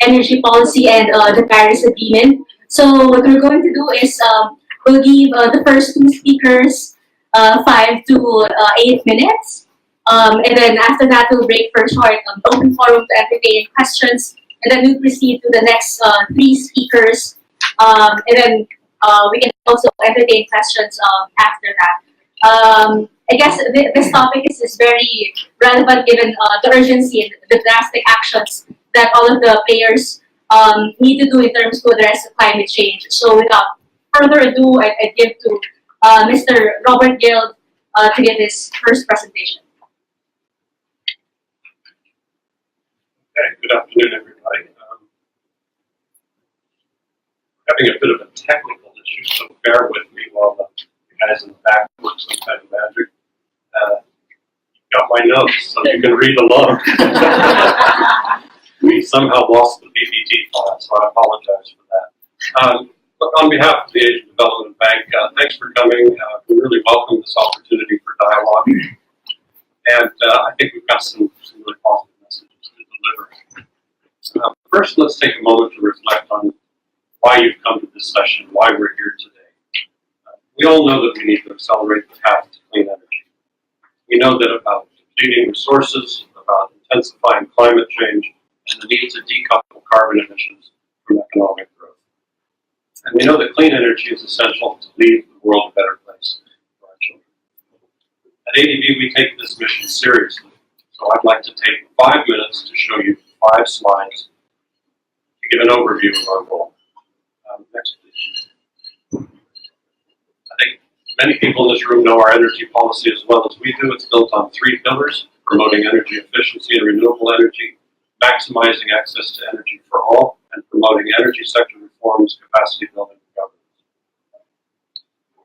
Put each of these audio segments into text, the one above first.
energy policy and the Paris Agreement. So what we're going to do is we'll give the first two speakers 5 to 8 minutes. And then after that, we'll break for a short open forum to entertain questions. And then we'll proceed to the next 3 speakers. And then we can also entertain questions after that. I guess this topic is very relevant given the urgency and the drastic actions that all of the players need to do in terms to address climate change. So without further ado, I give to Mr. Robert Guild to give his first presentation. Okay, good afternoon, everybody. Having a bit of a technical issue, so bear with me while the guys in the back work some kind of magic. You've got my notes, so you can read along. We somehow lost the PPT file, so I apologize for that. But on behalf of the Asian Development Bank, thanks for coming. We really welcome this opportunity for dialogue. And I think we've got some really positive messages to deliver. First, let's take a moment to reflect on why you've come to this session, why we're here today. We all know that we need to accelerate the path to clean energy. We know that about depleting resources, about intensifying climate change, and the need to decouple carbon emissions from economic growth. And we know that clean energy is essential to leave the world a better place for our children. At ADB, we take this mission seriously. So I'd like to take 5 minutes to show you 5 slides to give an overview of our goal. Next, please. I think many people in this room know our energy policy as well as we do. It's built on 3 pillars: promoting energy efficiency and renewable energy, maximizing access to energy for all, and promoting energy sector reforms, capacity building, and governance.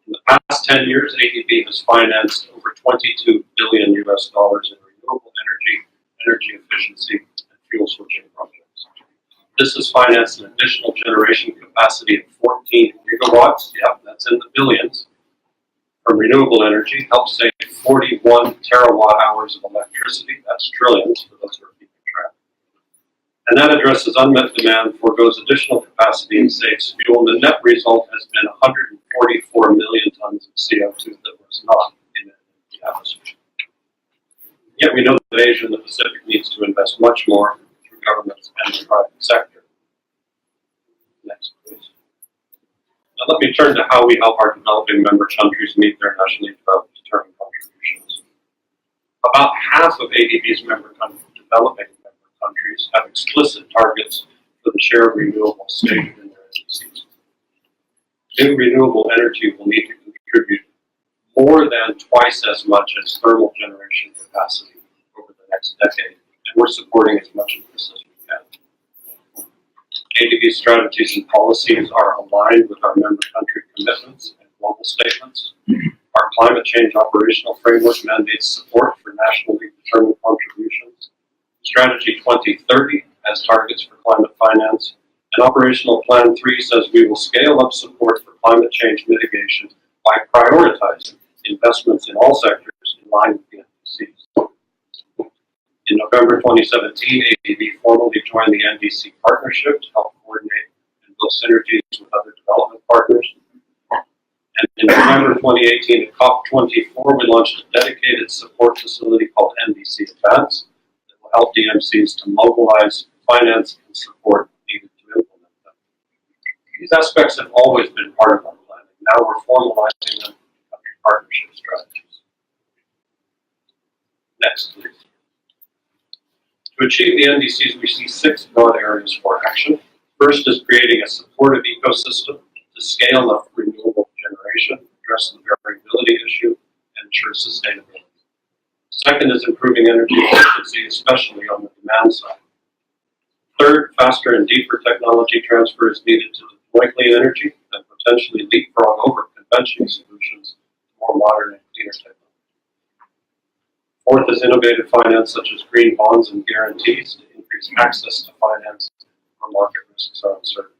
In the past 10 years, ADB has financed over $22 billion in renewable energy efficiency, and fuel switching projects. This has financed an additional generation capacity of 14 gigawatts, yep, that's in the billions, from renewable energy, helps save 41 terawatt hours of electricity, that's trillions for those who are keeping track. And that addresses unmet demand, forgoes additional capacity, and saves fuel. And the net result has been 144 million tons of CO2 that was not in the atmosphere. Yet we know that Asia and the Pacific needs to invest much more through governments and the private sector. Next, please. Now let me turn to how we help our developing member countries meet their nationally determined contributions. About half of ADB's developing member countries have explicit targets for the share of renewables stated in their NDCs. New renewable energy will need to contribute more than twice as much as thermal generation capacity over the next decade, and we're supporting as much of this as we can. ADB strategies and policies are aligned with our member country commitments and global statements. Our climate change operational framework mandates support for nationally determined contributions. Strategy 2030 has targets for climate finance, and Operational Plan 3 says we will scale up support for climate change mitigation by prioritizing investments in all sectors in line with the NDCs. In November 2017, ADB formally joined the NDC partnership to help coordinate and build synergies with other development partners. And in November 2018 at COP24, we launched a dedicated support facility called NDC Advance that will help DMCs to mobilize, finance, and support needed to implement them. These aspects have always been part of our planning. Now we're formalizing them in partnership strategies. Next, please. To achieve the NDCs, we see 6 broad areas for action. First is creating a supportive ecosystem to scale up renewable generation, address the variability issue, and ensure sustainability. Second is improving energy efficiency, especially on the demand side. Third, faster and deeper technology transfer is needed to deploy clean energy and potentially leapfrog over conventional solutions to more modern and cleaner technology. Fourth is innovative finance such as green bonds and guarantees to increase access to finance where market risks are uncertain.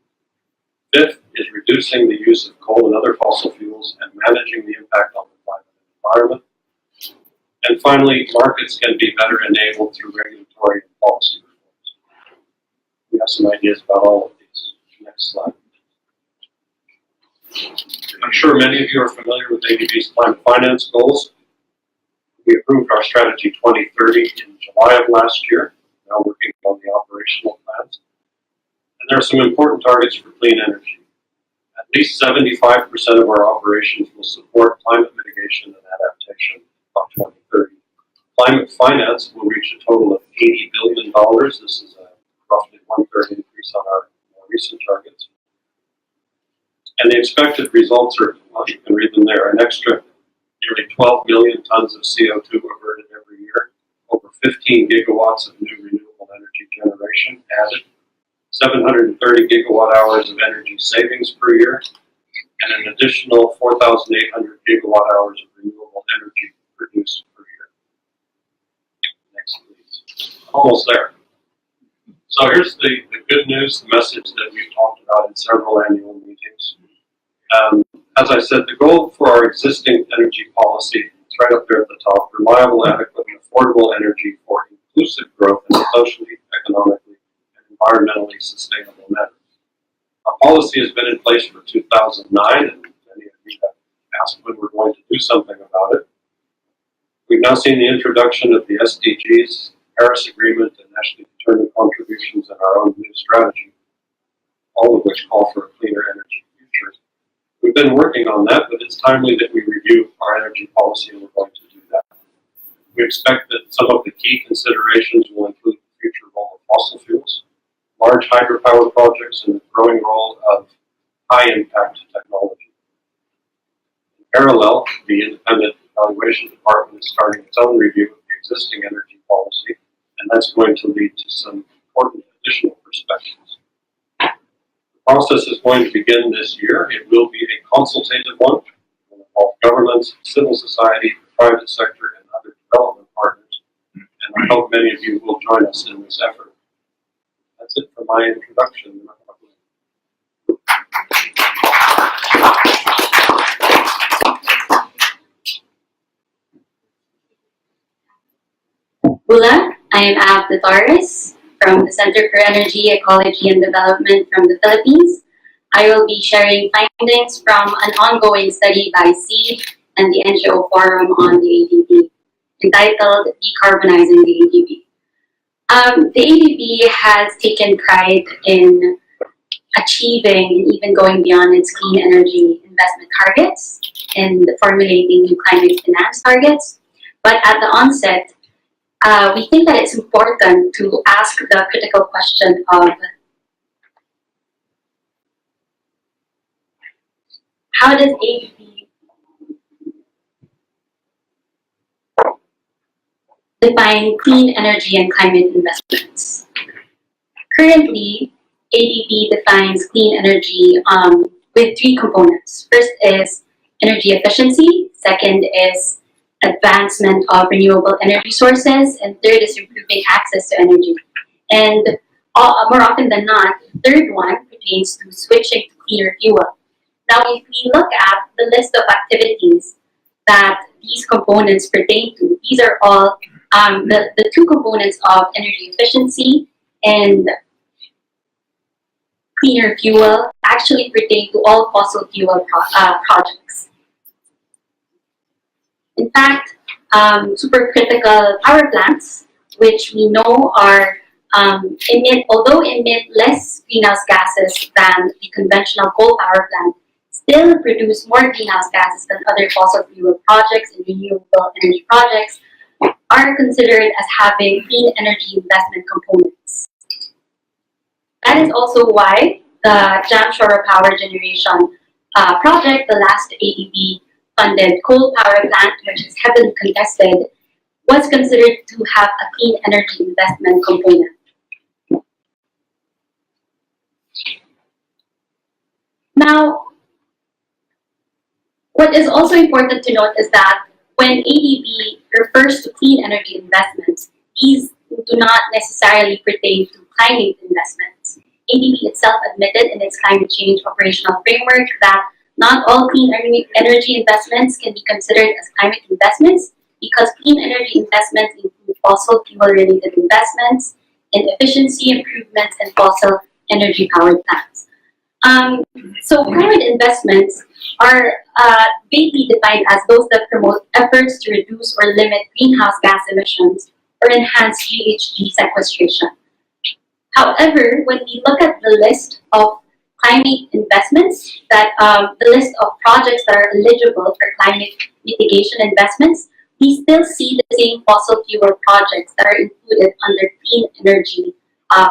Fifth is reducing the use of coal and other fossil fuels and managing the impact on the climate and environment. And finally, markets can be better enabled through regulatory and policy reforms. We have some ideas about all of these. Next slide. I'm sure many of you are familiar with ADB's climate finance goals. We approved our strategy 2030 in July of last year. Now working on the operational plans. And there are some important targets for clean energy. At least 75% of our operations will support climate mitigation and adaptation by 2030. Climate finance will reach a total of $80 billion. This is a roughly one-third increase on our more recent targets. And the expected results are, well, you can read them there, an extra nearly 12 million tons of CO2 averted every year, over 15 gigawatts of new renewable energy generation added, 730 gigawatt hours of energy savings per year, and an additional 4,800 gigawatt hours of renewable energy produced per year. Next, please. Almost there. So here's the good news, the message that we've talked about in several annual meetings. As I said, the goal for our existing energy policy is right up there at the top: reliable, adequate, and affordable energy for inclusive growth in a socially, economically, and environmentally sustainable manner. Our policy has been in place for 2009, and many of you have asked when we're going to do something about it. We've now seen the introduction of the SDGs, Paris Agreement, and nationally determined contributions in our own new strategy, all of which call for a cleaner energy future. We've been working on that, but it's timely that we review our energy policy, and we're going to do that. We expect that some of the key considerations will include the future role of fossil fuels, large hydropower projects, and the growing role of high-impact technology. In parallel, the Independent Evaluation Department is starting its own review of the existing energy policy, and that's going to lead to some important additional perspectives. The process is going to begin this year. It will be a consultative one. It will involve governments, civil society, the private sector, and other development partners. And I hope many of you will join us in this effort. That's it for my introduction. Hola, I am Ab Torres from the Center for Energy, Ecology and Development from the Philippines. I will be sharing findings from an ongoing study by SEED and the NGO Forum on the ADB, entitled Decarbonizing the ADB. The ADB has taken pride in achieving and even going beyond its clean energy investment targets and formulating new climate finance targets. But at the onset, we think that it's important to ask the critical question of how does ADB define clean energy and climate investments? Currently, ADB defines clean energy with three components. First is energy efficiency, second is advancement of renewable energy sources, and third is improving access to energy. And more often than not, the third one pertains to switching to cleaner fuel. Now, if we look at the list of activities that these components pertain to, these are all the two components of energy efficiency and cleaner fuel actually pertain to all fossil fuel projects. In fact, supercritical power plants, which we know are although emit less greenhouse gases than the conventional coal power plant, still produce more greenhouse gases than other fossil fuel projects and renewable energy projects, are considered as having clean energy investment components. That is also why the Jamshoro Power Generation project, the last ADB funded coal power plant, which is heavily contested, was considered to have a clean energy investment component. Now, what is also important to note is that when ADB refers to clean energy investments, these do not necessarily pertain to climate investments. ADB itself admitted in its climate change operational framework that not all clean energy investments can be considered as climate investments because clean energy investments include fossil fuel-related investments and efficiency improvements in fossil energy powered plants. So climate investments are vaguely defined as those that promote efforts to reduce or limit greenhouse gas emissions or enhance GHG sequestration. However, when we look at the list of climate investments, the list of projects that are eligible for climate mitigation investments, we still see the same fossil fuel projects that are included under clean energy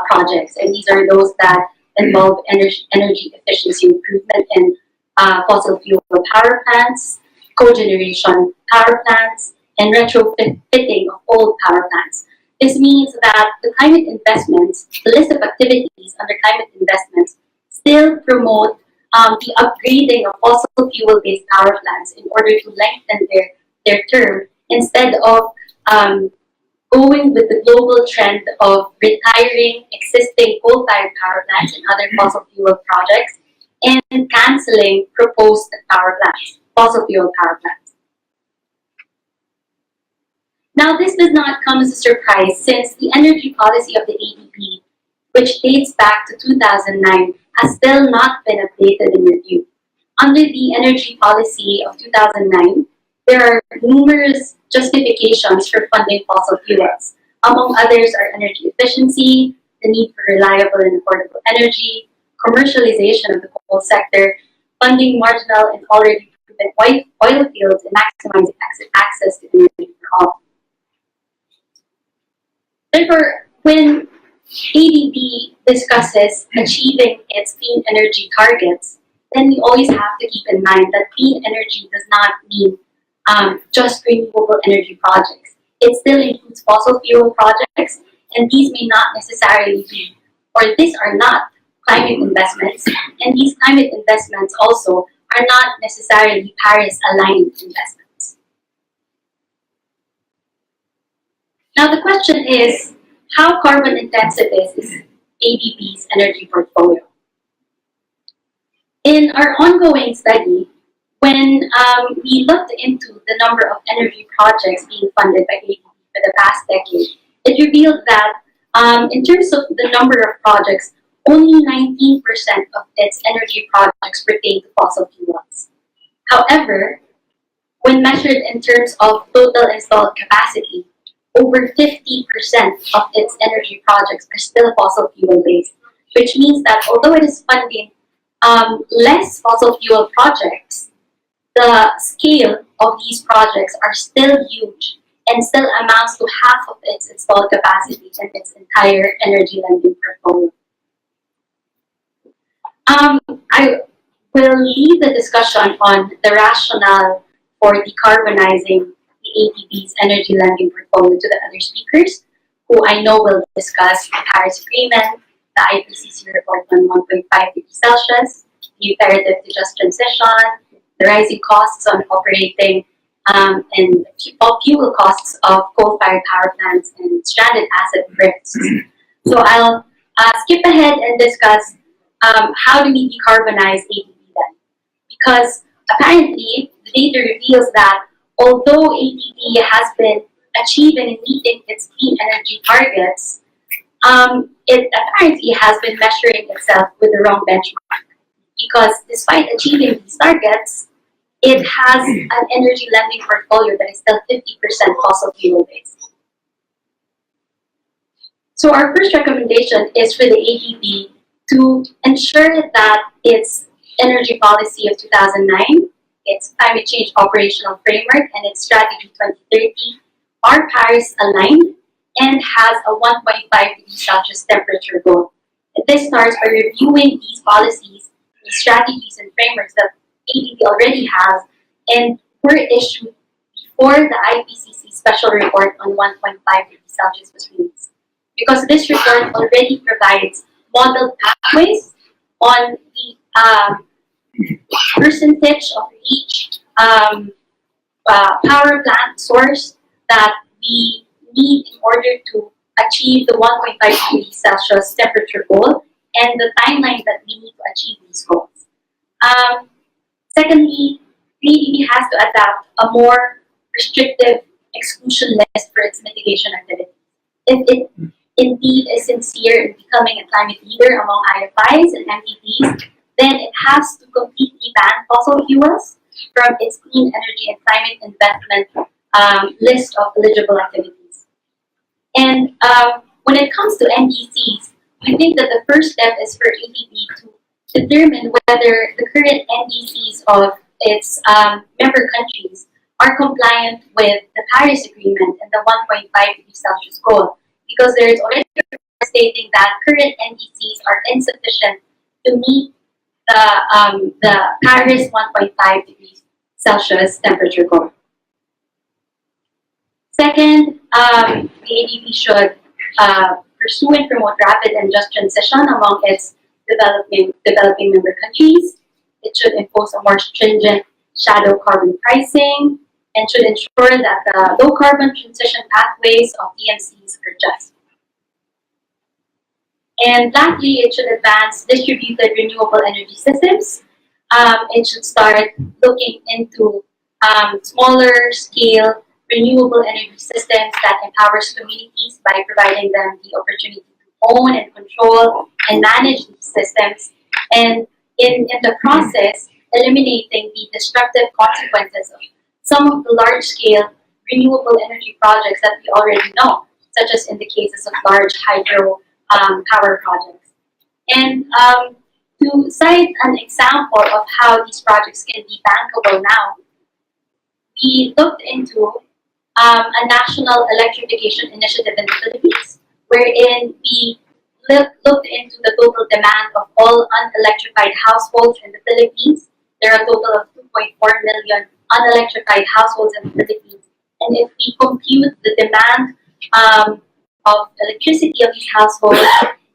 projects. And these are those that involve energy efficiency improvement in fossil fuel power plants, cogeneration power plants, and retrofitting of old power plants. This means that the climate investments, the list of activities under climate investments, still promote the upgrading of fossil fuel-based power plants in order to lengthen their term, instead of going with the global trend of retiring existing coal-fired power plants and other fossil fuel projects and canceling proposed fossil fuel power plants. Now, this does not come as a surprise since the energy policy of the ADB, which dates back to 2009, has still not been updated and reviewed. Under the energy policy of 2009, there are numerous justifications for funding fossil fuels. Among others are energy efficiency, the need for reliable and affordable energy, commercialization of the coal sector, funding marginal and already proven oil fields, and maximizing access to energy for all. Therefore, when ADB discusses achieving its clean energy targets, then we always have to keep in mind that clean energy does not mean just renewable energy projects. It still includes fossil fuel projects, and these may not necessarily be, or these are not climate investments, and these climate investments also are not necessarily Paris-aligned investments. Now the question is, how carbon intensive is ADB's energy portfolio? In our ongoing study, when we looked into the number of energy projects being funded by ADB for the past decade, it revealed that in terms of the number of projects, only 19% of its energy projects pertain to fossil fuels. However, when measured in terms of total installed capacity, over 50% of its energy projects are still fossil fuel based, which means that although it is funding less fossil fuel projects, the scale of these projects are still huge and still amounts to half of its installed capacity in its entire energy lending portfolio. I will leave the discussion on the rationale for decarbonizing the ADB's energy lending portfolio to the other speakers, who I know will discuss the Paris Agreement, the IPCC report on 1.5 degrees Celsius, the imperative to just transition, the rising costs on operating and fuel costs of coal-fired power plants and stranded asset risks. So I'll skip ahead and discuss how do we decarbonize ADB then? Because apparently the data reveals that although ADB has been achieving and meeting its clean energy targets, it apparently has been measuring itself with the wrong benchmark. Because despite achieving these targets, it has an energy lending portfolio that is still 50% fossil fuel based. So our first recommendation is for the ADB to ensure that its energy policy of 2009, its climate change operational framework, and its strategy 2030 are Paris aligned and has a 1.5 degrees Celsius temperature goal. And this starts by reviewing these policies, these strategies and frameworks that ADB already has and were issued before the IPCC special report on 1.5 degrees Celsius was released. Because this report already provides modeled pathways on the percentage of each power plant source that we need in order to achieve the 1.5 degrees Celsius temperature goal and the timeline that we need to achieve these goals. Secondly, ADB has to adopt a more restrictive exclusion list for its mitigation activities. If it indeed is sincere in becoming a climate leader among IFIs and MPPs, then it has to completely ban fossil fuels from its clean energy and climate investment list of eligible activities. And when it comes to NDCs, we think that the first step is for ADB to determine whether the current NDCs of its member countries are compliant with the Paris Agreement and the 1.5 degrees Celsius goal, because there is already a report stating that current NDCs are insufficient to meet the Paris 1.5 degrees Celsius temperature goal. Second, the ADB should pursue and promote rapid and just transition among its developing member countries. It should impose a more stringent shadow carbon pricing and should ensure that the low carbon transition pathways of DMCs are just. And lastly, it should advance distributed renewable energy systems. It should start looking into smaller scale renewable energy systems that empowers communities by providing them the opportunity to own and control and manage these systems, and in the process, eliminating the destructive consequences of some of the large-scale renewable energy projects that we already know, such as in the cases of large hydro power projects. And to cite an example of how these projects can be bankable now, we looked into a national electrification initiative in the Philippines, wherein we looked into the total demand of all unelectrified households in the Philippines. There are a total of 2.4 million unelectrified households in the Philippines. And if we compute the demand of electricity of these households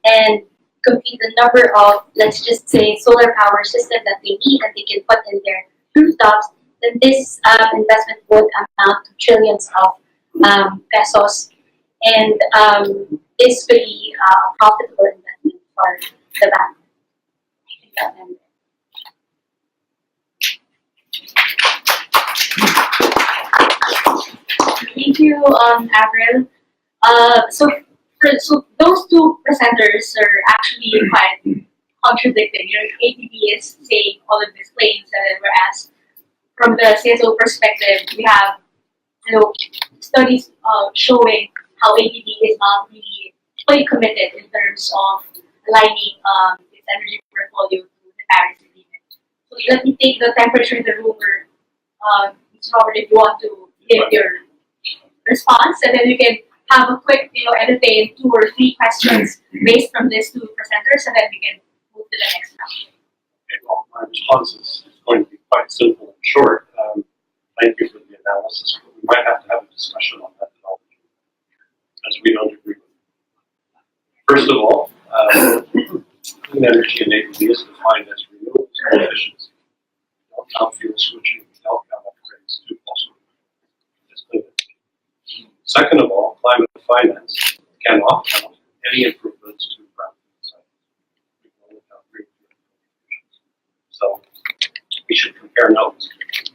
and compute the number of, let's just say, solar power systems that they need and they can put in their rooftops, then this investment would amount to trillions of pesos, and is really a profitable investment for the bank. Thank you, Avril. So those two presenters are actually quite contradicting. ATB is saying all of these claims, whereas from the CSO perspective, we have studies showing how ADB is not really fully committed in terms of aligning its energy portfolio to the Paris Agreement. So let me take the temperature in the room, or Mr. Robert, if you want to give your response, and then we can have a quick, entertain 2 or 3 questions based from these 2 presenters, and then we can move to the next round. Okay, well, my response is going to be quite simple and short. Thank you for the analysis, but we might have to have a discussion on methodology, as we don't agree with it. First of all, clean energy in ADB is defined as renewables and efficiency. We don't count fuel switching, we don't count upgrades to fossil fuels. Clean energy. Second of all, climate finance cannot count any improvements to brownfield sites. We can only count greenfield contributions. So we should compare notes,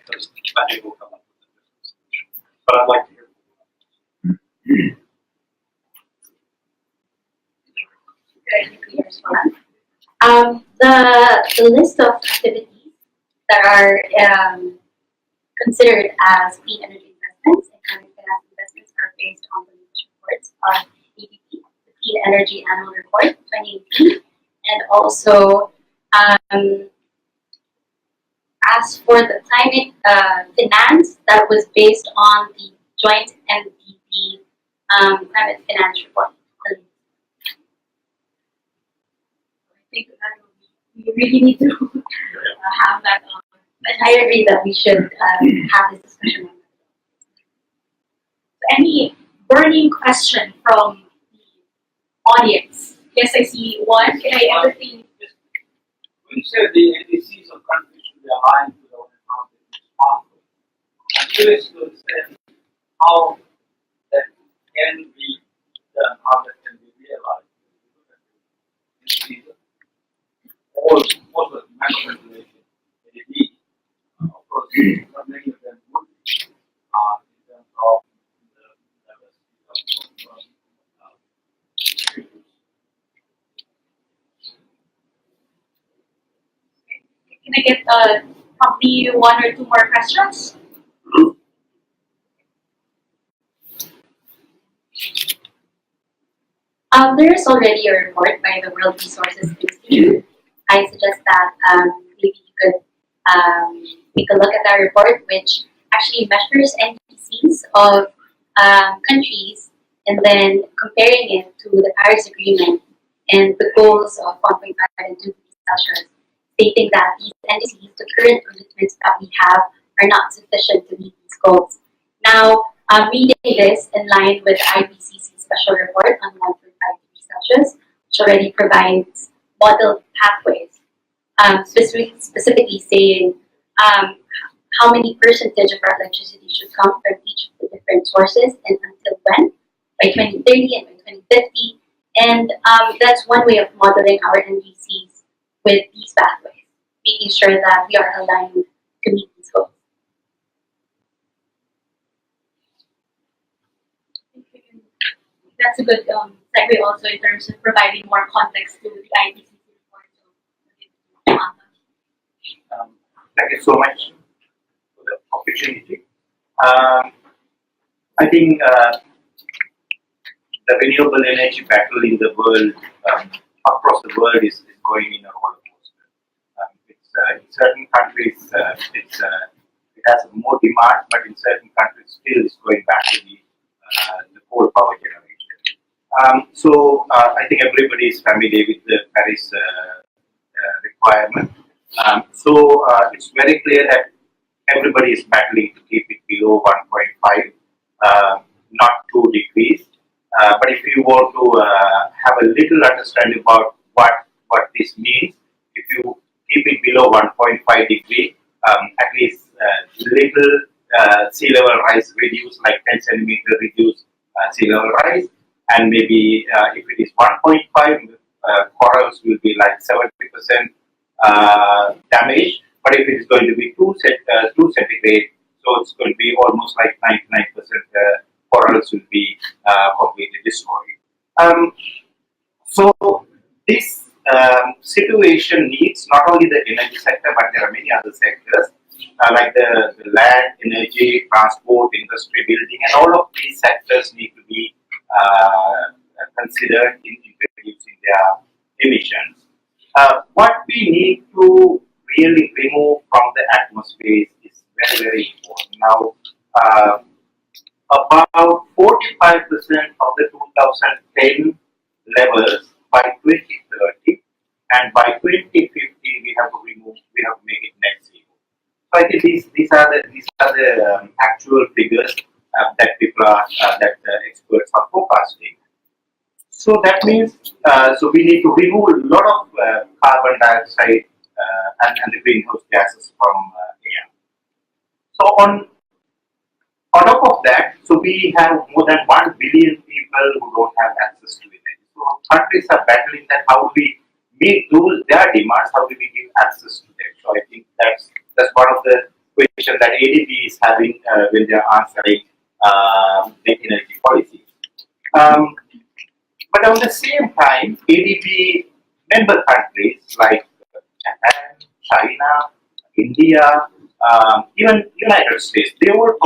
because I think we'll come up with a different solution. But I'd like to hear from you. The list of activities that are considered as clean energy investments and climate finance investments are based on the latest reports of ADB, the Clean Energy Annual Report 2018, and also as for the climate finance, that was based on the joint MDB climate finance report. I think that we really need to have that. But I agree that we should have this discussion. So any burning question from the audience? Yes, I see one. Can I entertain? We said the NDCs of countries should be aligned to the how it is possible. I'm curious to understand how that can be done, how that can be realized. Most of the macro regulation that it needs. Of course, not many of them would be in terms of the diversity of I get probably one or two more questions? There is already a report by the World Resources Institute. I suggest that maybe you could take a look at that report, which actually measures NDCs of countries and then comparing it to the Paris Agreement and the goals of 1.5 and 2 degrees Celsius, stating that these NDCs, the current commitments that we have, are not sufficient to meet these goals. Now, I'm reading this in line with IPCC's special report on 1.5 degrees Celsius, which already provides modeled pathways, specifically saying how many percentage of our electricity should come from each of the different sources and until when, by 2030 and by 2050. And that's one way of modeling our NDCs with these pathways, making sure that we are aligned to meet these goals. That's a good segue also in terms of providing more context to the IPCC report. Thank you so much for the opportunity. I think the renewable energy battle in the world, across the world, is going in a roller coaster. In certain countries, it has more demand, but in certain countries, still it's going back to the coal power generation. I think everybody is familiar with the Paris requirement. It's very clear that everybody is battling to keep it below 1.5, not 2 degrees. But if you want to have a little understanding about what this means, if you keep it below 1.5 degree, at least little sea level rise reduce, like 10 centimeter reduce sea level rise, and maybe if it is 1.5, corals will be like 70% damage. But if it is going to be 2 centigrade, so it's going to be almost like 99% corals will be completely destroyed. So this situation needs not only the energy sector, but there are many other sectors like the land, energy, transport, industry, building, and all of these sectors need to be considered in reducing their emissions. What we need to really remove from the atmosphere is very, very important. Now, about 45% of the 2010 levels by 2030, and by 2050 we have to make it net zero. So I think these are the actual figures that experts are forecasting. So that means so we need to remove a lot of carbon dioxide and the greenhouse gases from air. So on top of that, so we have more than 1 billion people who don't have access to energy. So countries are battling that. How do we meet their demands? How do we give access to them? So I think that's one of the questions that ADB is having when they're answering the energy policy. But at the same time, ADB member countries like Japan, China, India, even United States, they will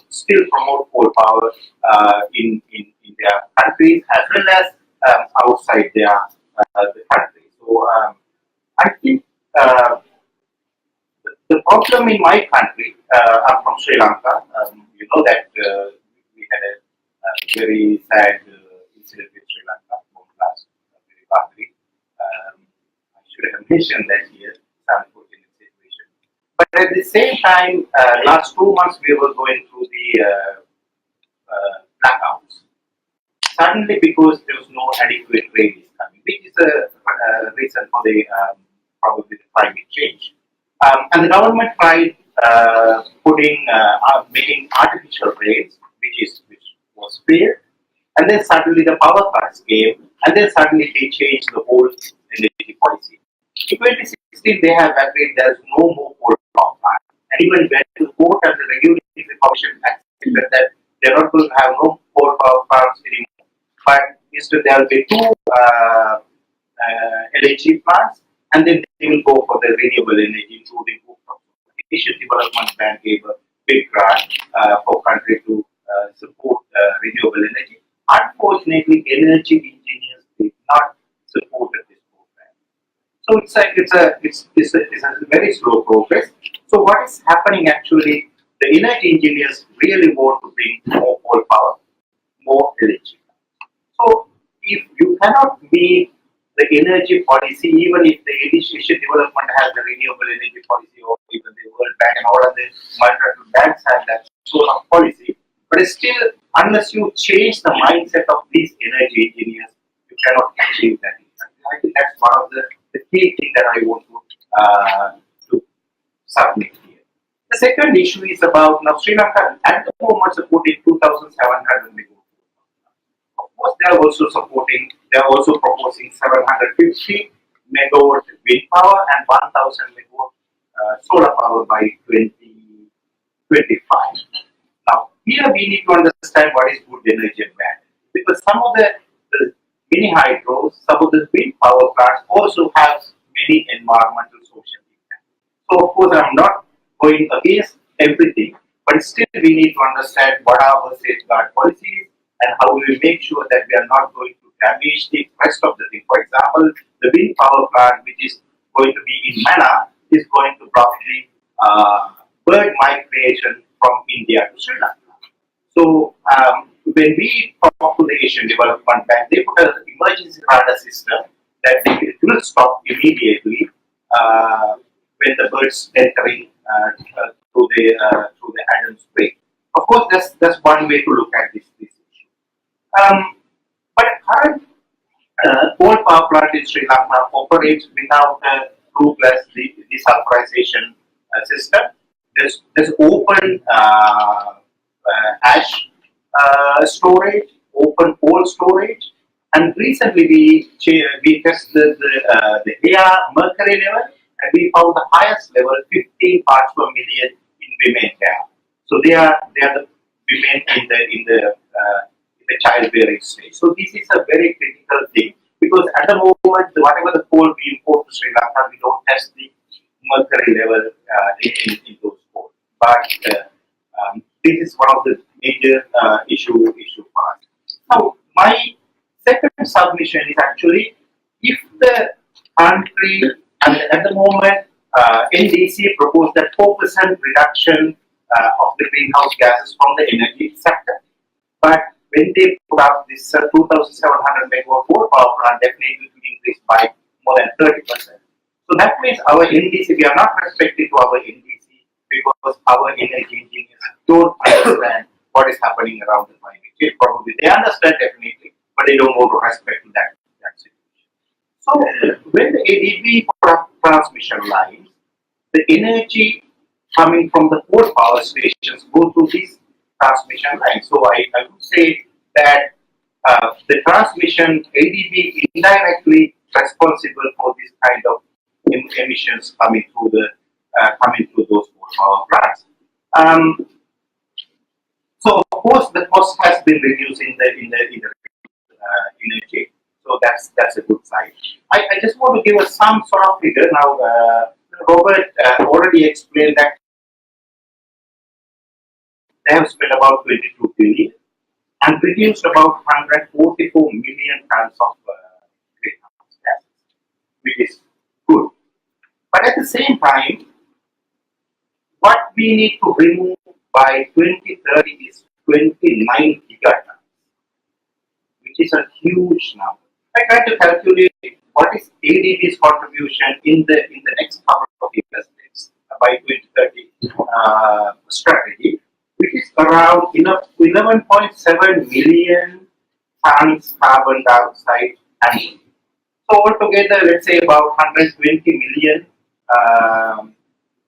still promote coal power in their countries as well as outside their the country. So I think the problem in my country, I'm from Sri Lanka. You know that we had a very sad incident in Sri Lanka last very badly. I should have mentioned that here. Some unfortunate situation. But at the same time, last 2 months we were going through the blackouts. Suddenly, because there was no adequate rain is coming, which is a reason for the probably the climate change. And the government tried making artificial rains, which was fair. And then suddenly the power cuts came, and then suddenly they changed the whole energy policy. In 2016, they have agreed there's no more coal power plant. And even when the court and the regulatory commission accepted that they're not going to have no coal power plants anymore, but instead there will be 2 LNG plants and then they will go for the renewable energy, including rooftop. The Asian Development Bank gave a big grant for country to support renewable energy. Unfortunately, energy engineers did not support this program. So it's a very slow progress. So what is happening actually? The energy engineers really want to bring more coal power, more energy. So if you cannot meet the energy policy, even if the Asian development has the renewable energy policy, or even the World Bank and all of the multilateral banks have that sort of policy, but still, unless you change the mindset of these energy engineers, you cannot achieve that. I think that's one of the key things that I want to submit here. The second issue is about now Sri Lanka at the moment supporting 2,700 megawatts. Of course, they are also supporting, they are also proposing 750 megawatt wind power and 1,000 megawatt solar power by 2025. Now, here we need to understand what is good energy and bad. Because some of the mini hydros, some of the wind power plants also have many environmental social impacts. So, of course, I'm not going against everything, but still we need to understand what are our safeguard policies and how we will make sure that we are not going to damage the rest of the thing. For example, the wind power plant, which is going to be in Mana, is going to probably bird migration from India to Sri Lanka. So, when we talk to the Asian Development Bank, they put an emergency radar system that it will stop immediately when the birds entering through the Adams Strait. Of course, that's one way to look at this issue. But current coal power plant in Sri Lanka operates without a rootless desulfurization system. There's open ash storage, open coal storage, and recently we tested the air mercury level, and we found the highest level 15 parts per million in women there. So they are the women in the childbearing stage. So this is a very critical thing, because at the moment, whatever the coal we import to Sri Lanka, we don't test the mercury level in those coal. But this is one of the major issue for us. Now, my second submission is actually, if the country at the moment NDC proposed that 4% reduction of the greenhouse gases from the energy sector, but when they put up this 2,700 megawatt coal power plant, definitely will increase by more than 30%. So that means our NDC, we are not respecting to our NDC because our energy engineers don't understand what is happening around the climate change. Probably they understand definitely, but they don't want to respect that situation. So when the ADB transmission lines, the energy coming from the coal power stations go through these transmission lines. So I would say that the transmission ADB indirectly responsible for this kind of emissions coming through those coal power plants. So of course the cost has been reduced in the energy. So that's a good sign. I just want to give us some sort of figure now. Robert already explained that they have spent about 22 billion and reduced about 144 million tons of greenhouse gases, which is good. But at the same time, what we need to remove by 2030 is 29 gigatons, which is a huge number. I tried to calculate what is ADB's contribution in the next couple of years by 2030 strategy, which is around 11.7 million tons carbon dioxide annually. So altogether, let's say about 120 million,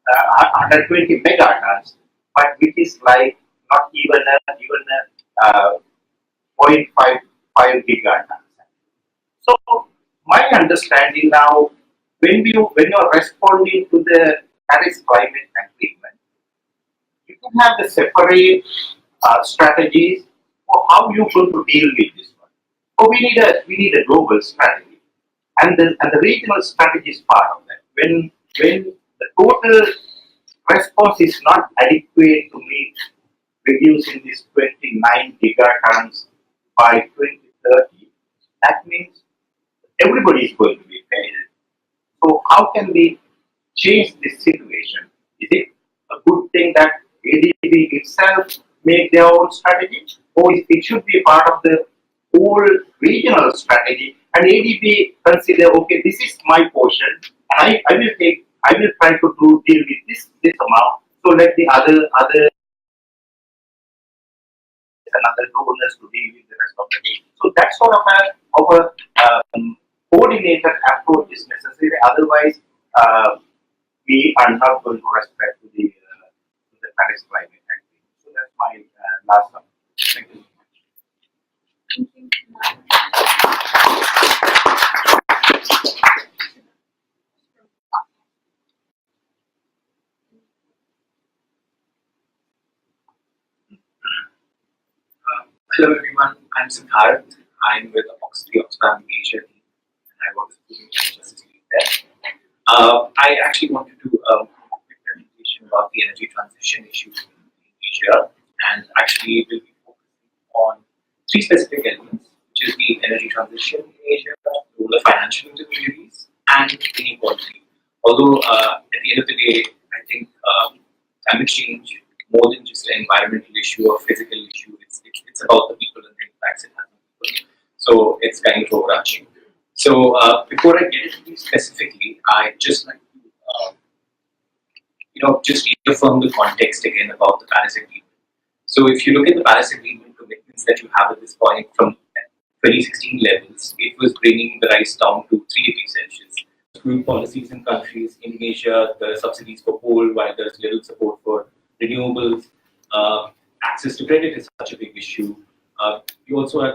120 megatons, but which is like not even a 0.55 gigatons. So my understanding now, when you are responding to the Paris climate agreement, you can have the separate strategies for how you're going to deal with this one. So we need a global strategy. and the regional strategy is part of that. When the total response is not adequate to meet reducing these 29 gigatons by 2030, that means everybody is going to be failed. So how can we change this situation? Is it a good thing that ADB itself make their own strategy, or it should be part of the whole regional strategy? And ADB consider, okay, this is my portion, and I will try to deal with this amount. So let the other and other donors to deal with the rest of the team. So that sort of a coordinated approach is necessary. Otherwise, we are not going to respect to the Paris Climate Agreement. So that's my last one. Thank you Hello everyone, I'm Siddharth. I'm with Oxfam Asia team and I work with the Justice League there. I actually wanted to do a quick presentation about the energy transition issues in Asia, and actually will be focusing on three specific elements, which is the energy transition in Asia, the role of financial intermediaries, and inequality. Although at the end of the day, I think climate change, more than just an environmental issue or physical issue, it's about the people and the impacts it has on people. So it's kind of overarching. So before I get into these specifically, I just like to just reaffirm the context again about the Paris Agreement. So if you look at the Paris Agreement commitments that you have at this point from 2016 levels, it was bringing the rice down to 3 degrees Celsius. Fuel policies in countries in Asia, there are subsidies for coal, while there's little support for renewables. Access to credit is such a big issue. You also have,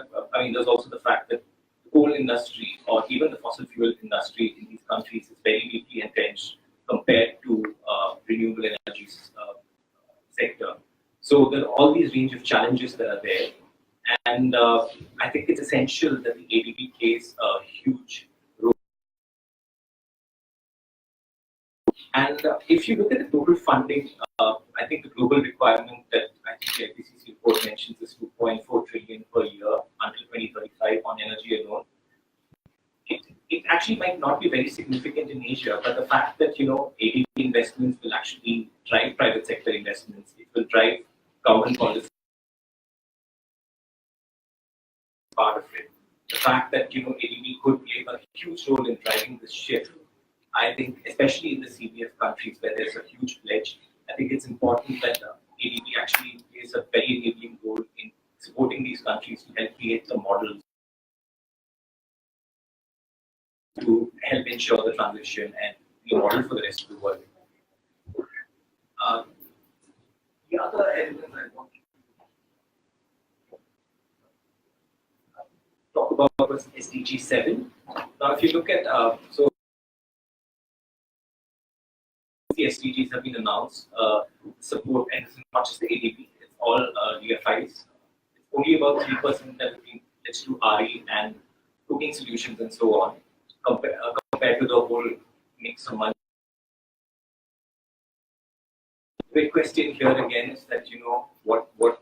there's also the fact that the coal industry or even the fossil fuel industry in these countries is very deeply entrenched compared to renewable energy sector. So there are all these range of challenges that are there, and I think it's essential that the ADB plays a huge role. And if you look at the total funding, I think the global requirement that I think the IPCC report mentions is 2.4 trillion per year until 2035 on energy alone. It actually might not be very significant in Asia, but the fact that ADB investments will actually drive private sector investments, it will drive government policy part of it. The fact that ADB could play a huge role in driving this shift, I think, especially in the CBF countries where there's a huge pledge, I think it's important that ADB actually plays a very enabling role in supporting these countries to help create the models to help ensure the transition and the model for the rest of the world. The other element I want to talk about was SDG 7. Now, if you look at the SDGs have been announced, support, and it's not just the ADB, it's all DFIs. It's only about 3% that have been pledged to RE and cooking solutions and so on, compared to the whole mix of money. The big question here again is that what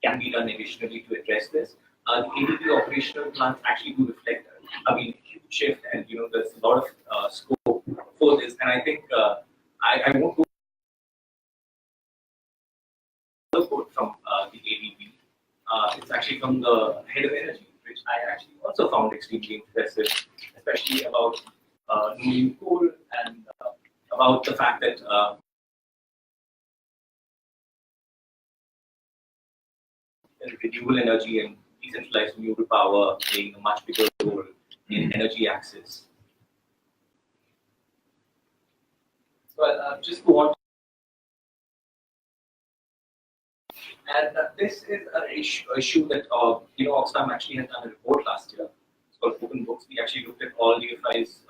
can be done additionally to address this. The ADB operational plans actually do reflect a huge shift, and there's a lot of scope for this, and I think I won't go the quote from the ADB. It's actually from the head of energy, which I actually also found extremely impressive, especially about new coal and about the fact that renewable energy and decentralized renewable power playing a much bigger role in energy access. So I'll just go on. And this is an issue that Oxfam actually had done a report last year. It's called Open Books. We actually looked at all DFIs,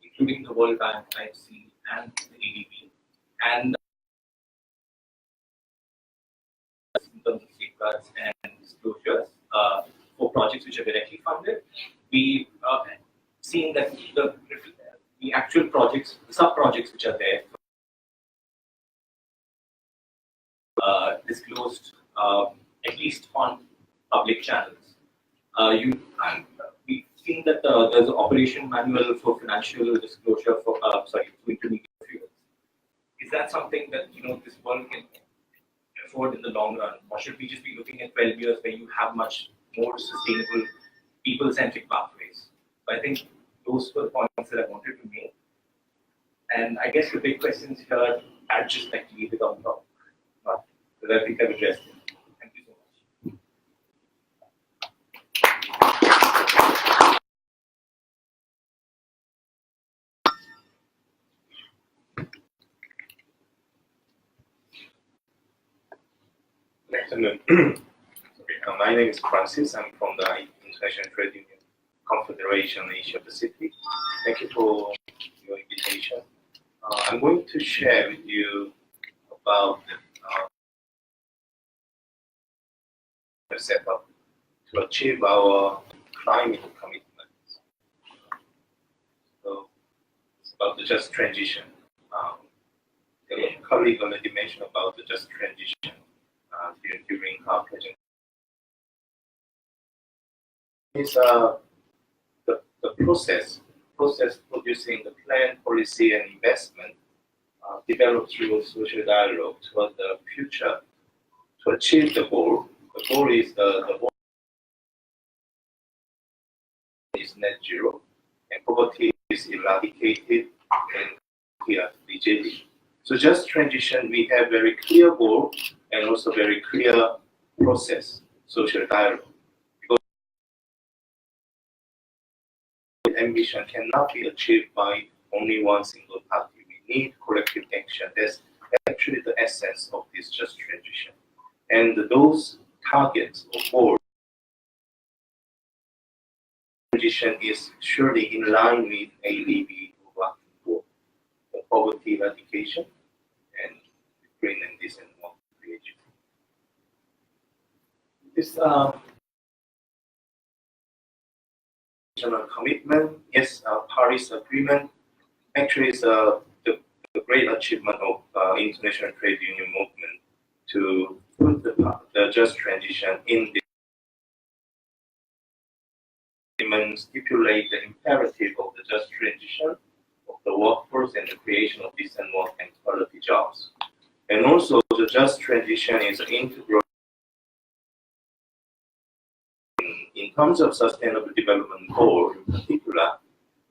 including the World Bank, IFC, and the ADB, and in terms of safeguards and disclosures for projects which are directly funded. We seeing that the actual projects, the sub-projects which are there, disclosed at least on public channels. We've seen that there's an operation manual for financial disclosure for for intermediate fuels. Is that something that this world can afford in the long run, or should we just be looking at 12 years where you have much more sustainable, people-centric pathways? So I think those were the points that I wanted to make. And I guess the big questions here are just like leave it on top. But I think I've addressed it. Thank you so much. Good afternoon. Okay, my name is Francis. I'm from the International Trade Union Confederation Asia Pacific. Thank you for your invitation. I'm going to share with you about the setup to achieve our climate commitments. So it's about the just transition. The colleague already mentioned about the just transition during our presentation. It's the process producing the plan, policy, and investment developed through social dialogue toward the future to achieve the goal. The goal is the goal is net zero, and poverty is eradicated and here resilient. So just transition, we have very clear goal and also very clear process, social dialogue. Because ambition cannot be achieved by only one single party. We need collective action. That's actually the essence of this just transition. And those targets or goals, transition is surely in line with ADB for the poverty eradication and green and decent wealth creation. This international commitment, yes, Paris Agreement actually is the great achievement of international trade union movement to put the just transition in the agreement, stipulate the imperative of the just transition of the workforce and the creation of decent work and quality jobs. And also the just transition is an integral in terms of sustainable development goal in particular.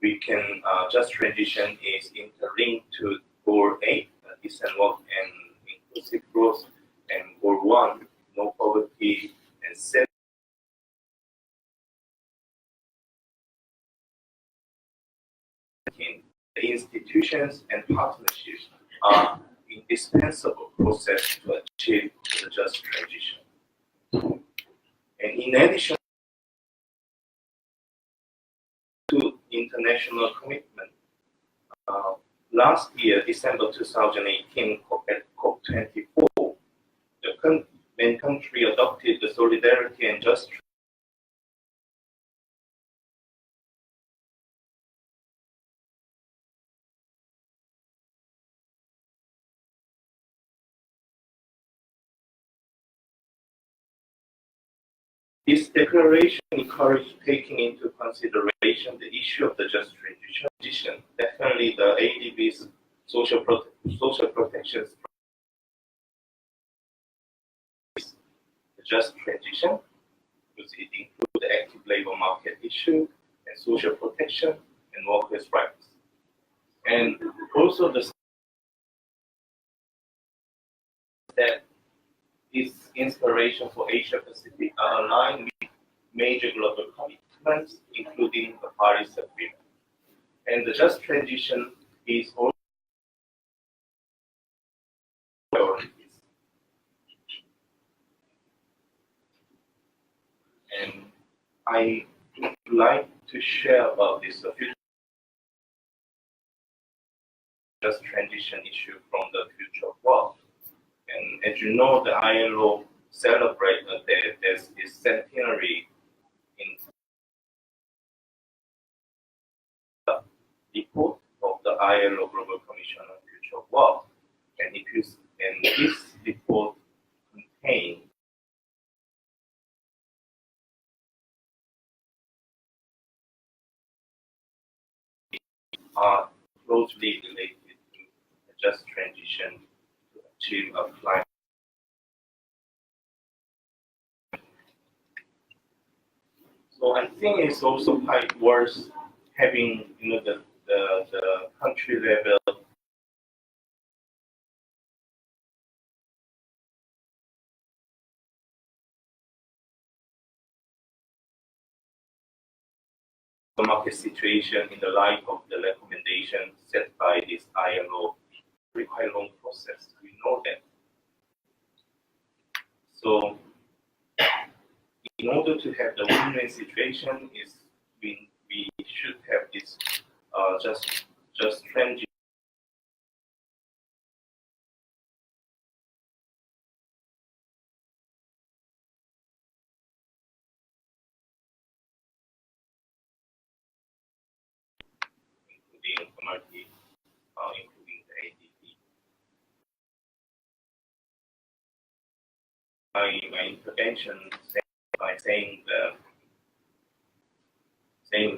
We can just transition is interlinked to goal 8, decent work and inclusive growth, and goal 1, no poverty, and 7, the institutions and partnerships are indispensable process to achieve the just transition. And in addition to international commitment, last year, December 2018, at COP24, the main country adopted the solidarity and just This declaration encouraged taking into consideration the issue of the just transition. Definitely, the ADB's social protections, the just transition, because it includes the active labor market issue and social protection and workers' rights, and also the that this inspiration for Asia Pacific are aligned with major global commitments, including the Paris Agreement. And the just transition is also priorities. And I would like to share about this just transition issue from the future of work. And as you know, the ILO celebrates this centenary in report of the ILO Global Commission on Future Work, and this report contains are closely related to a just transition to achieve a climate. So I think it's also quite worth having the country level market situation in the light of the recommendation set by this ILO. It's quite a long process. We know that. So in order to have the win-win situation, we should have this just transition. Including commodity, including the ADB. My intervention by saying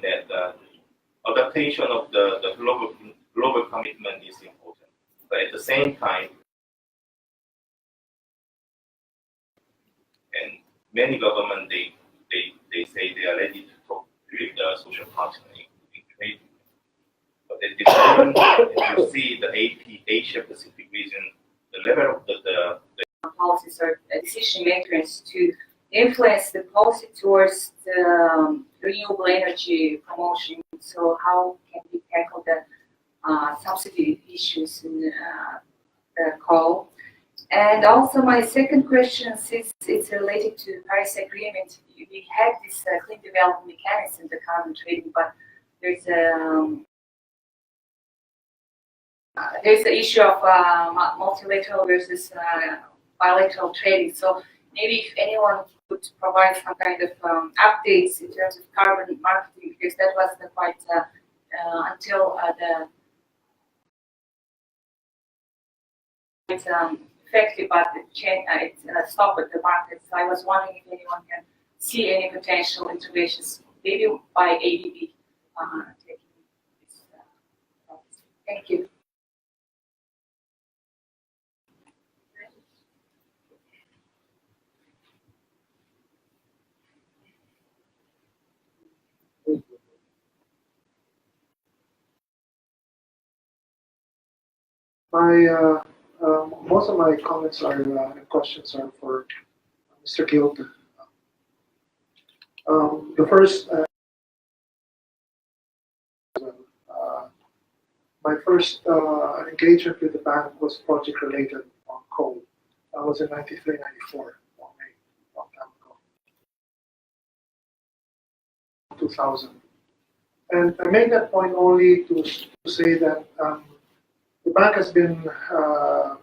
that the adaptation of the global commitment is important, but at the same time, and many governments they say they are ready to talk with the social partner, including trade. But at the moment, if you see the Asia Pacific region, the level of the policies or decision makers to influence the policy towards the renewable energy promotion. So how can we tackle the subsidy issues in the coal? And also my second question, since it's related to the Paris Agreement, we had this clean development mechanism, the carbon trading, but there's the issue of multilateral versus bilateral trading. So maybe if anyone could provide some kind of updates in terms of carbon marketing, because that was the quite until it's effective, but it stopped at the market. So I was wondering if anyone can see any potential integrations, maybe by ADB taking this. Thank you. Most of my comments are and questions are for Mr. Guild. The first, my first engagement with the bank was project related on coal. That was in 93, 94, long time ago, 2000. And I made that point only to say that the bank has been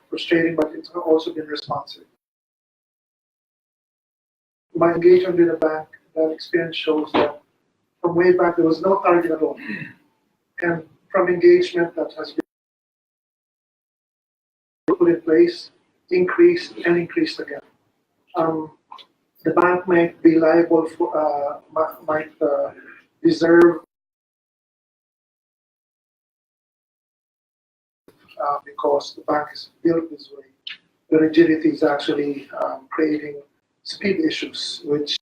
frustrating, but it's also been responsive. My engagement with the bank, that experience shows that from way back there was no target at all. And from engagement that has been put in place, increased and increased again. The bank might be liable for, might deserve because the bank is built this way. The rigidity is actually creating speed issues, which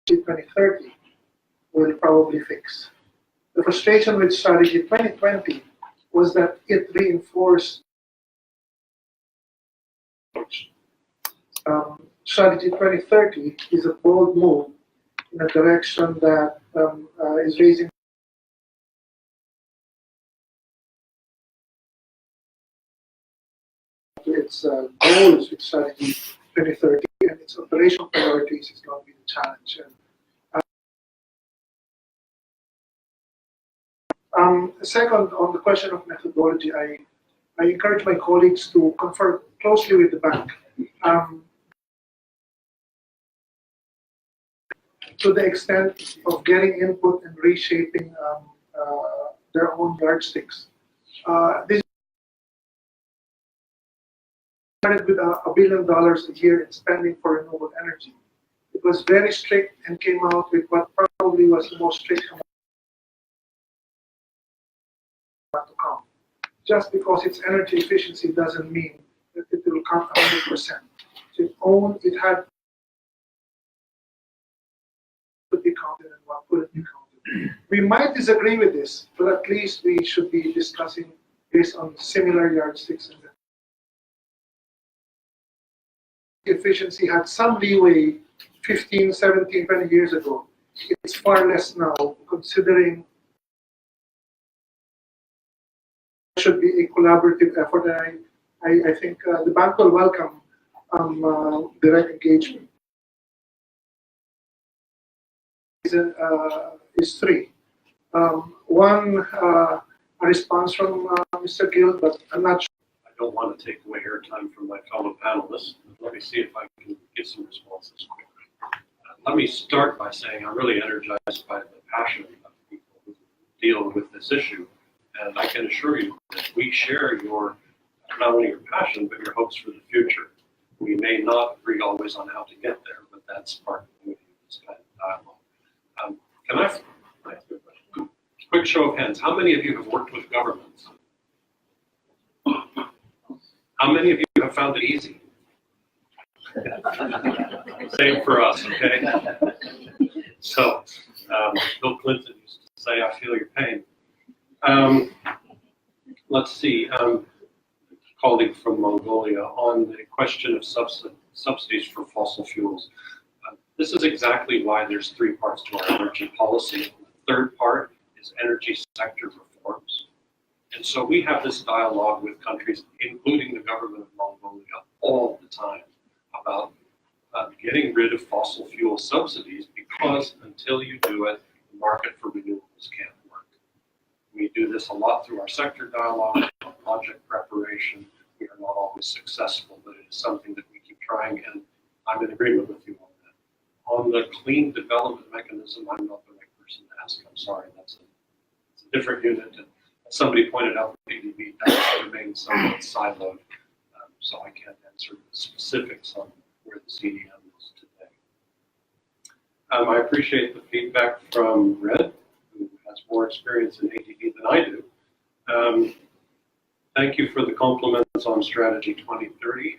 2030 will probably fix. The frustration with strategy 2020 was that it reinforced strategy 2030 is a bold move in a direction that is raising to its goals with strategy 2030 and its operational priorities is going to be the challenge. Second, on the question of methodology, I encourage my colleagues to confer closely with the bank. to the extent of getting input and reshaping their own yardsticks. This started with $1 billion a year in spending for renewable energy. It was very strict and came out with what probably was the most strict amount to come. Just because it's energy efficiency doesn't mean that it will come 100%. So it had to be counted and what couldn't be counted. We might disagree with this, but at least we should be discussing based on similar yardsticks. And efficiency had some leeway 15, 17, 20 years ago. It's far less now, considering it should be a collaborative effort. And I think the bank will welcome direct engagement. Is three. One, a response from Mr. Gill, but I'm not sure. I don't want to take away airtime from my fellow panelists. Let me see if I can get some responses quickly. Let me start by saying I'm really energized by the passion of people who deal with this issue. And I can assure you that we share your, not only your passion, but your hopes for the future. We may not agree always on how to get there, but that's part of the beauty of this kind of dialogue. Can I ask you a question? Quick show of hands. How many of you have worked with governments? How many of you have found it easy? Same for us, okay? So, Bill Clinton used to say, I feel your pain. Let's see, colleague from Mongolia on the question of subsidies for fossil fuels. This is exactly why there's three parts to our energy policy. The third part is energy sector reforms. And so we have this dialogue with countries, including the government of Mongolia, all the time about getting rid of fossil fuel subsidies, because until you do it, the market for renewables can't work. We do this a lot through our sector dialogue, project preparation. We are not always successful, but it is something that we keep trying, and I'm in agreement with you on that. On the clean development mechanism, I'm not the right person to ask. I'm sorry, it's a different unit. And somebody pointed out that ADB does remain somewhat siloed, so I can't answer the specifics on where the CDM is today. I appreciate the feedback from Red, who has more experience in ADB than I do. Thank you for the compliments on Strategy 2030.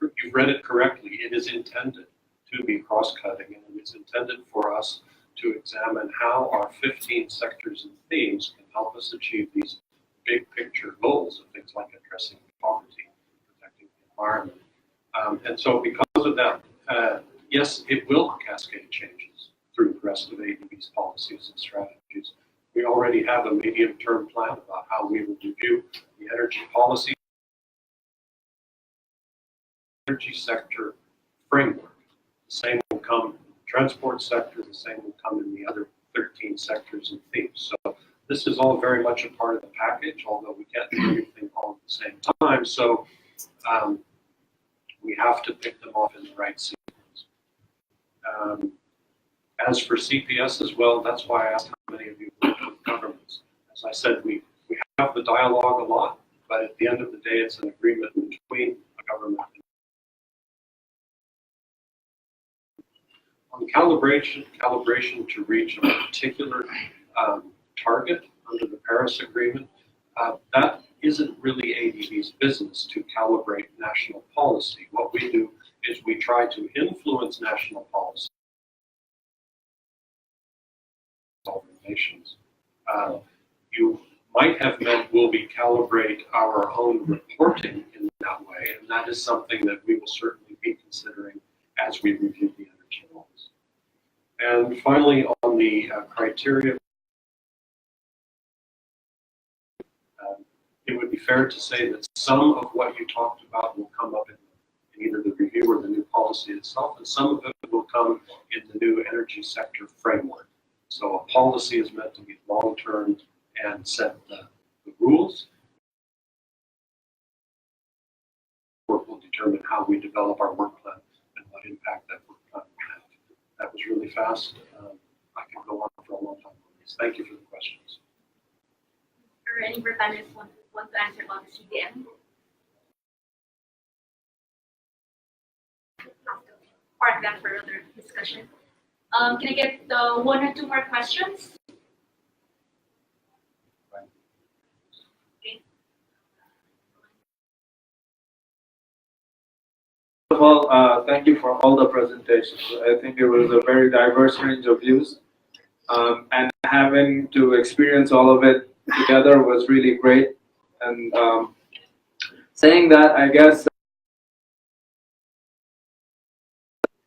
You've read it correctly. It is intended to be cross-cutting, and it's intended for us to examine how our 15 sectors and themes can help us achieve these big picture goals of things like addressing poverty, protecting the environment. And so because of that, yes, it will cascade changes through the rest of ADB's policies and strategies. We already have a medium-term plan about how we will review the energy policy, energy sector framework. The same will come in the transport sector, the same will come in the other 13 sectors and themes. So this is all very much a part of the package, although we can't do everything all at the same time. So we have to pick them off in the right sequence. As for CPS as well, that's why I asked how many of you work with governments. As I said, we have the dialogue a lot, but at the end of the day, it's an agreement between a government and on calibration to reach a particular target under the Paris Agreement, that isn't really ADB's business to calibrate national policy. What we do is we try to influence national policy of nations. You might have meant will we calibrate our own reporting in that way, and that is something that we will certainly be considering as we review the energy laws. And finally, on the criteria, it would be fair to say that some of what you talked about will come up in either the review or the new policy itself, and some of it will come in the new energy sector framework. So a policy is meant to be long-term and set the rules. Work will determine how we develop our work plan and what impact that work plan will That was really fast. I can go on for a long time on this. Thank you for the questions. Or any more panelists want to answer about the CDM? Park that for other discussion. Can I get one or two more questions? Okay. First of all, thank you for all the presentations. I think it was a very diverse range of views, and having to experience all of it together was really great. And saying that, I guess,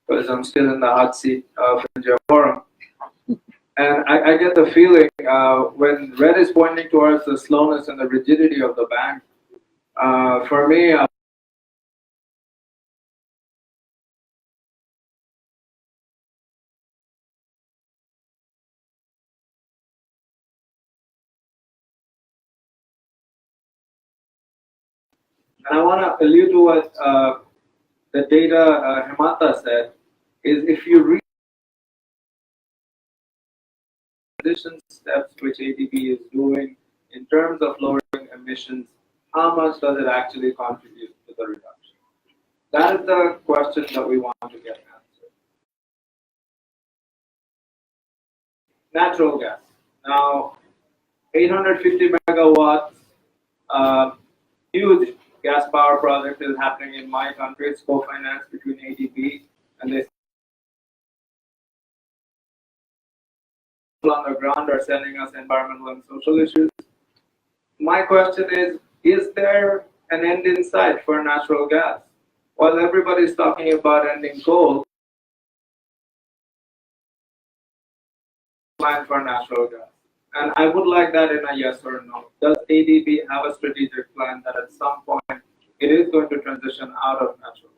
because I'm still in the hot seat of India Forum, and I get the feeling when Red is pointing towards the slowness and the rigidity of the bank, for me, and I want to allude to what the data Himanta said, is if you read transition steps which ADB is doing in terms of lowering emissions, how much does it actually contribute to the reduction? That is the question that we want to get answered. Natural gas. Now, 850 megawatts, huge gas power project is happening in my country. It's co-financed between ADB and they on the ground are sending us environmental and social issues. My question is there an end in sight for natural gas? While everybody's talking about ending coal, plan for natural gas. And I would like that in a yes or no. Does ADB have a strategic plan that at some point it is going to transition out of natural